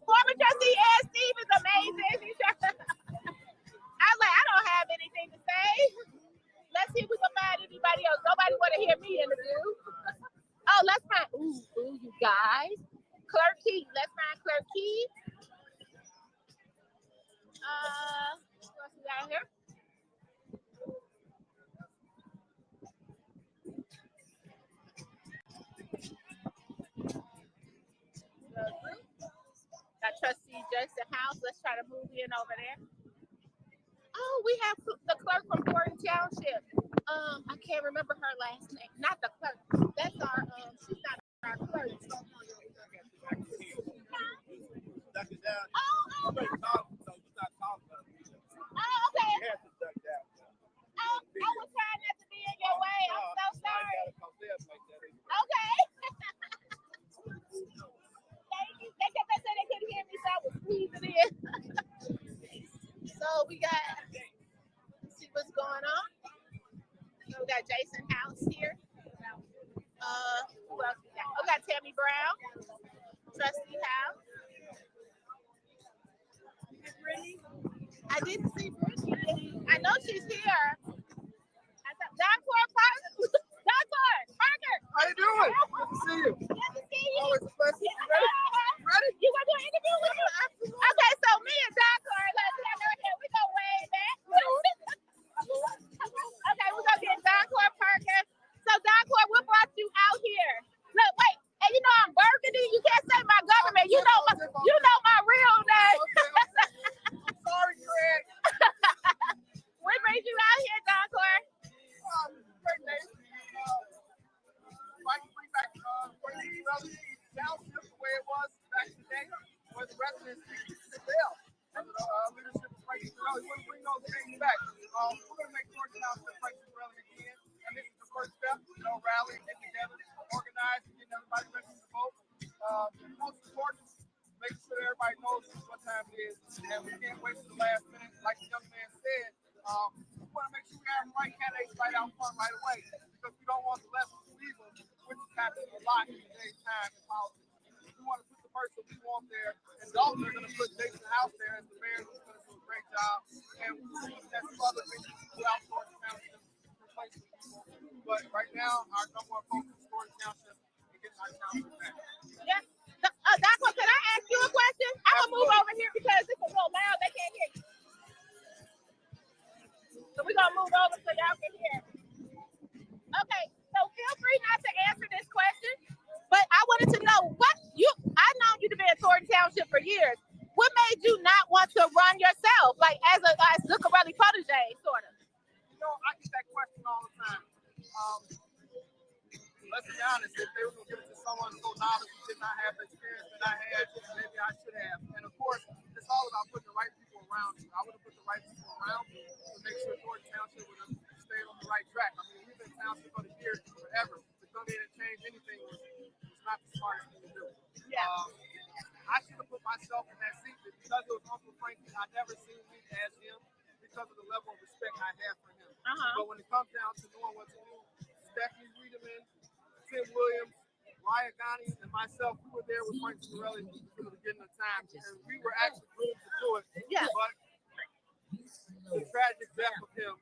Former trustee Ed Steve is amazing. I was like, I don't have anything to say. Let's see if we can find anybody else. Nobody want to hear me interview. Jackson House. Let's try to move in over there. Oh, we have the clerk from Burgundy Township. I can't remember her last name. Not the clerk. That's our she's not our clerk. Oh, okay. I was trying not to be in your way. I'm so sorry. Okay. Thank you. They kept saying they couldn't hear me, so I was squeezing in. So we got, see what's going on. So we got Jason House here. Who else we got? We got Tammy Brown, Trustee House. I didn't see Brittany. I know she's here. Doctor Parker. Doctor Parker. How you doing? Good to see you. Good to see you. Always a pleasure. Ready? Ready? You want to do an interview with me? Absolutely. Okay, so me and Doctor, let's get her here. We go way back. Okay, we're gonna get Doctor Parker. So Doctor, what brought you out here? Look, wait. And you know I'm Burgundy. You can't say my government. You know my real name. Sorry, Craig. What brings you out here, Doctor? Great name. Fighting free back Burgundy Township the way it was back in the day, where the residents sit there. Leadership of Frank Sorelli. We want to bring those things back. We're going to make Georgia Township Frank Sorelli again, and this is the first step. Rally, get together, organize, and get everybody ready to vote. Most important, make sure everybody knows what time it is, and we can't wait for the last minute. Like the young man said, we want to make sure we have the right candidates right out front right away, because we don't want the less of evil, which is happening a lot in today's time in politics. We want to put the person we want there, and Dolton are going to put Deja out there as the mayor, who's going to do a great job, and that's other things throughout Georgia Township to replace the people. But right now, our number one focus is Georgia Township and getting our township back. Yeah. Doctor, can I ask you a question? I'm going to move over here because it's a little loud. They can't hear you. So we're going to move over so y'all can hear. Okay, so feel free not to answer this question, but I wanted to know I've known you to be in Thornton Township for years. What made you not want to run yourself, like as Zuccarelli protege, sort of? You know, I get that question all the time. Let's be honest, if they were going to give it to someone so novice who did not have the experience that I had, maybe I should have. And of course, it's all about putting the right people around you. I would have put the right people around me to make sure Thornton Township would have stayed on the right track. I mean, we've been township for the years forever. To come in and change anything was not the smartest thing to do. Yeah. I should have put myself in that seat, but because it was Uncle Frankie, I never seen me as him because of the level of respect I have for him. But when it comes down to knowing what to do, Stephanie Wiedemann, Tim Williams, Raya Ghani, and myself, we were there with Frank Sorelli from the beginning of time, and we were actually groomed to do it. Yeah. But the tragic death of him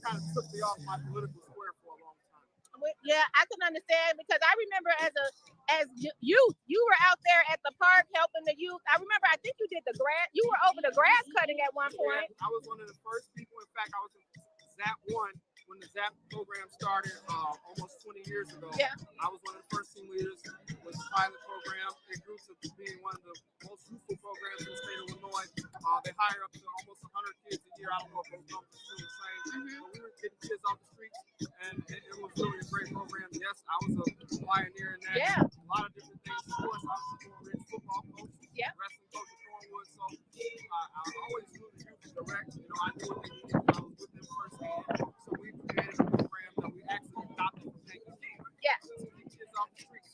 kind of took me off my political square for a long time. Yeah, I can understand because I remember as youth, you were out there at the park helping the youth. I remember, I think you did the grass. You were over the grass cutting at one point. Yeah, I was one of the first people. In fact, I was in ZAP 1 when the ZAP program started almost 20 years ago. Yeah. I was one of the first team leaders with the pilot program. It grew to being one of the most useful programs in the state of Illinois. They hire up to almost 100 kids a year. I don't know if those numbers are still the same. But we were getting kids off the streets, and it was really a great program. Yes, I was a pioneer in that. Yeah. A lot of different things. Of course, I was a Thornridge football coach, wrestling coach at Thornwood. So I always knew the youth direct. You know, I knew what they needed. I was with them firsthand. So we created a program that we actually adopted from Jenkins. Yeah. To get kids off the streets.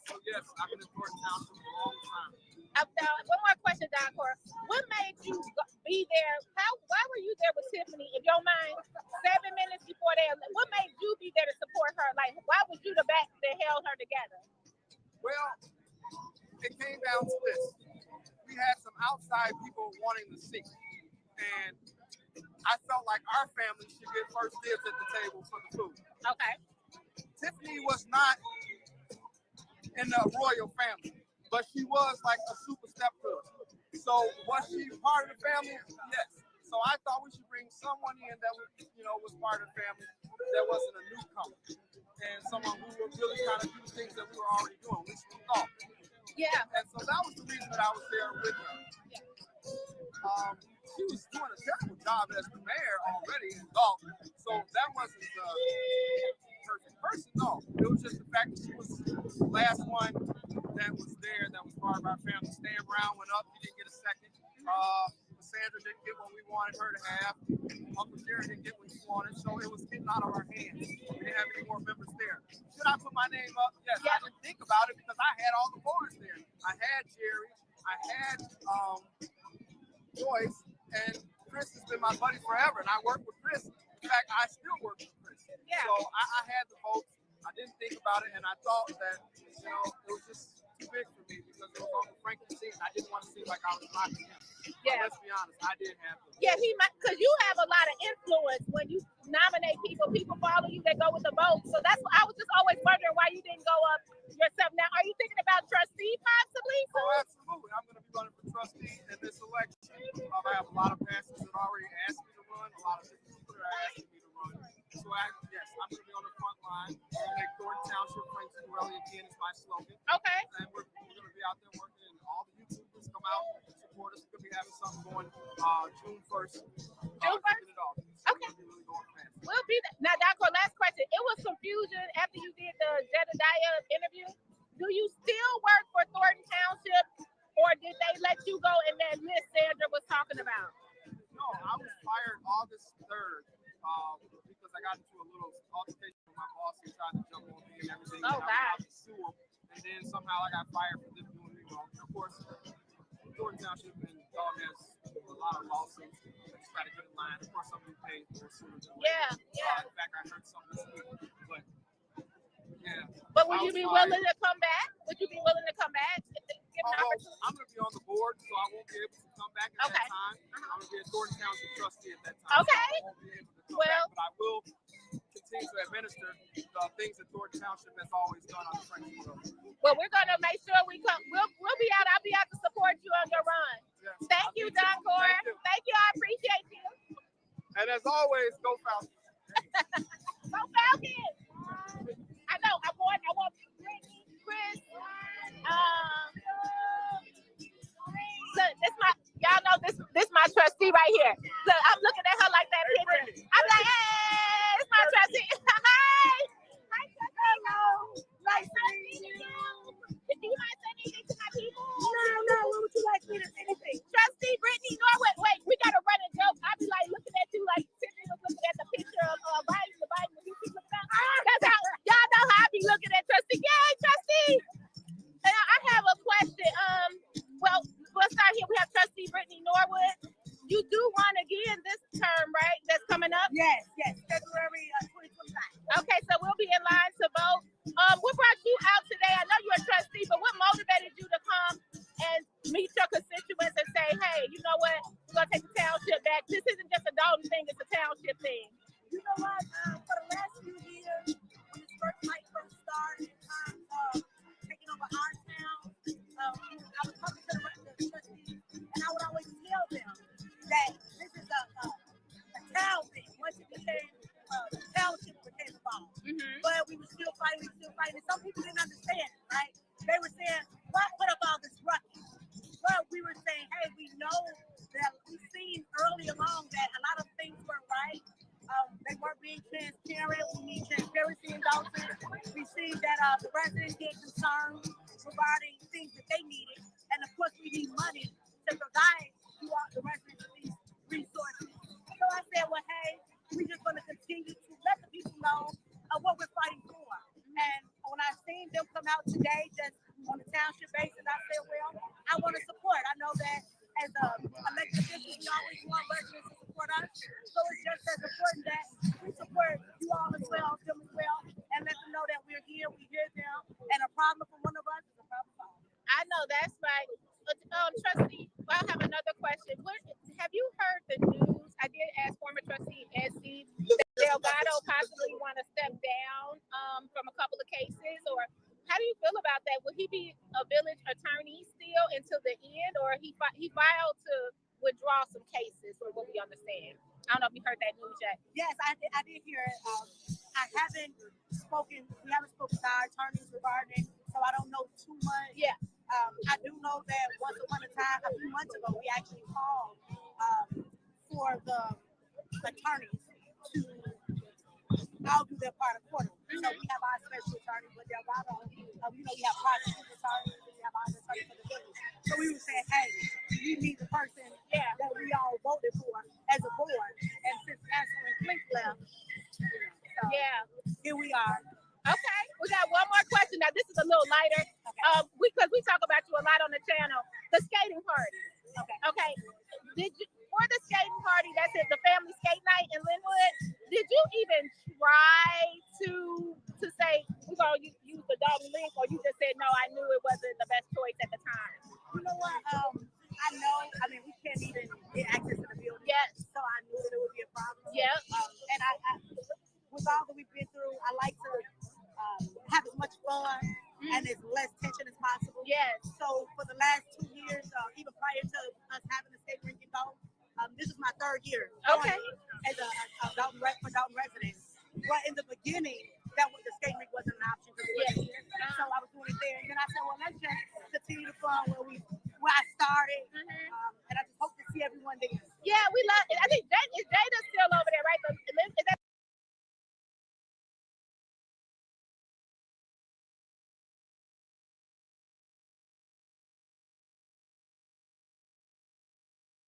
So yes, I've been in Thornton Township for a long time. One more question, Doctor. What made you be there? Why were you there with Tiffany? If you don't mind, 7 minutes before what made you be there to support her? Like, why was you the back that held her together? Well, it came down to this. We had some outside people wanting to see. And I felt like our family should get first dibs at the table for the food. Okay. Tiffany was not in the royal family, but she was like a super stepdaughter. So was she part of the family? Yes. So I thought we should bring someone in that was part of the family that wasn't a newcomer, and someone who would really kind of do things that we were already doing, which we thought. Yeah. And so that was the reason that I was there with her. Yeah. She was doing a terrible job as the mayor already in Dolton. So that wasn't the perfect person, no. It was just the fact that she was the last one that was there, that was part of our family. Stan Brown went up, he didn't get a second. Sandra didn't get what we wanted her to have. Uncle Jerry didn't get what he wanted, so it was getting out of our hands. We didn't have any more members there. Should I put my name up? Yes, I didn't think about it because I had all the boards there. I had Jerry, I had Joyce, and Chris has been my buddy forever, and I work with Chris. In fact, I still work with Chris. Yeah. So I had the votes. I didn't think about it, and I thought that, it was just too big for me because it was Uncle Franklin's seat, and I didn't want to seem like I was mocking him. Yeah. But let's be honest, I did have them. Yeah, because you have a lot of influence when you nominate people. People follow you, they go with the vote. So that's why I was just always wondering why you didn't go up yourself. Now, are you thinking about trustee possibly? Oh, absolutely. I'm going to be running for trustee in this election. I have a lot of pastors that already asked me to run, a lot of different people that are asking me to run. So, yes, I'm going to be on the front line. Make Thornton Township, Franklin, Raleigh again is my slogan. Okay. And we're going to be out there working, and all the YouTubers come out and support us. We're going to be having something going June 1st. June 1st? Okay. We'll be there. Now, Dr. last question. It was confusion after you did the Deja interview. Do you still work for Thornton Township, or did they let you go in that list Sandra was talking about? No, I was fired August 3rd because I got into a little altercation with my boss. He tried to jump on me and everything. Oh, and God. I went out to sue him, and then somehow I got fired for them doing me wrong. And of course, Thornton Township and Dog has a lot of lawsuits. I just try to get in line. Of course, somebody paid more sooner than later. Yeah. In fact, I heard something this week, but yeah. But would you be willing to come back? Would you be willing to come back? I'm going to be on the board, so I won't be able to come back at that time. I'm going to be a Thornton Township trustee at that time. Okay. So I won't be able to come back, but I will continue to administer the things that Thornton Township has always done on the Franklin Road. Well, we're going to make sure we come. We'll be out. I'll be out to support you on your run. Yes. Thank you, Don Core. Thank you. I appreciate you. And as always, go Falcons. Go Falcons. I know. I want Brittany, Chris. Look, y'all know this my trustee right here. Look, I'm looking at her like that picture. I'm like, hey, it's my trustee. Hi. Hi, trustee. Hello. Nice to meet you. Do you mind saying anything to my people? No. What would you like me to say anything? Trustee Brittany Norwood. Wait, we gotta run a joke. I'll be like looking at you like Tiffany was looking at the picture of Biden. The Biden when you keep looking at. That's how y'all know how I be looking at trustee. Yay, trustee. And I have a question. Well, let's start here. We have trustee Brittany Norwood. You do run again this term, right? That's coming up? Yes. February 2025. Okay, so we'll be in line to vote. What brought you out today? I know you're a trustee, but what motivated you to come and meet your constituents and say, hey, you know what? We're going to take the township back. This isn't just a Dolton thing, it's a township thing. You know what? For the last few years, when this might first started, in terms of taking over our town, I was talking to the rest of the trustees, and I would always tell them that this is a town thing. Once it became the township became involved. Mm-hmm. But we were still fighting. And some people didn't understand it, right? They were saying, why put up all this ruckus? Well, we were saying, hey, we know that we've seen early along that a lot of things weren't right. They weren't being transparent. We need transparency in Dolton. We see that the residents get concerned regarding things that they needed. And of course, we need money to provide to all the residents of these resources. So I said, well, hey, we're just going to continue to let the people know what we're fighting for. And when I seen them come out today, just on the township basis, I said, well, I want to support. I know that as elected officials, we always want residents to support us. So it's just as important that we support you all as well, them as well, and let them know that we're here, we hear them, and a problem for one of us is a problem for all. I know that's right. Trustee, I have another question. Have you heard the news? I did ask former trustee SC that Delgado possibly want to step down from a couple of cases, or how do you feel about that? Will he be a village attorney still until the end, or he filed to withdraw some cases, from what we understand? I don't know if you heard that news yet. Yes, I did hear it. We haven't spoken to our attorneys regarding it, so I don't know too much. Yeah. I do know that once upon a time, a few months ago, we actually called for the attorneys to all do their part accordingly. So we have our special attorney, but they're about we have prosecuting attorneys, and we have our attorney for the village. So we were saying, hey, we need the person that we all voted for as a board. And since Ansel and Clint left, here we are. Okay, we got one more question. Now, this is a little lighter because we talk about you a lot on the channel. The skating party. Okay. Did you, for the skating party, that's it, the family skate night in Linwood, did you even try to say, we're going to use the Dolton link, or you just said, no, I knew it wasn't the best choice at the time? You know what? I know, we can't even get access to the building. Yes. So I knew that it would be a problem. Yep. And I with all that we've been through, I like to have as much fun and as less tension as possible. Yes. So for the last 2 years, even prior to us having a skate rink in Dolton, this is my 3rd year. Okay. As a Dolton resident. But in the beginning,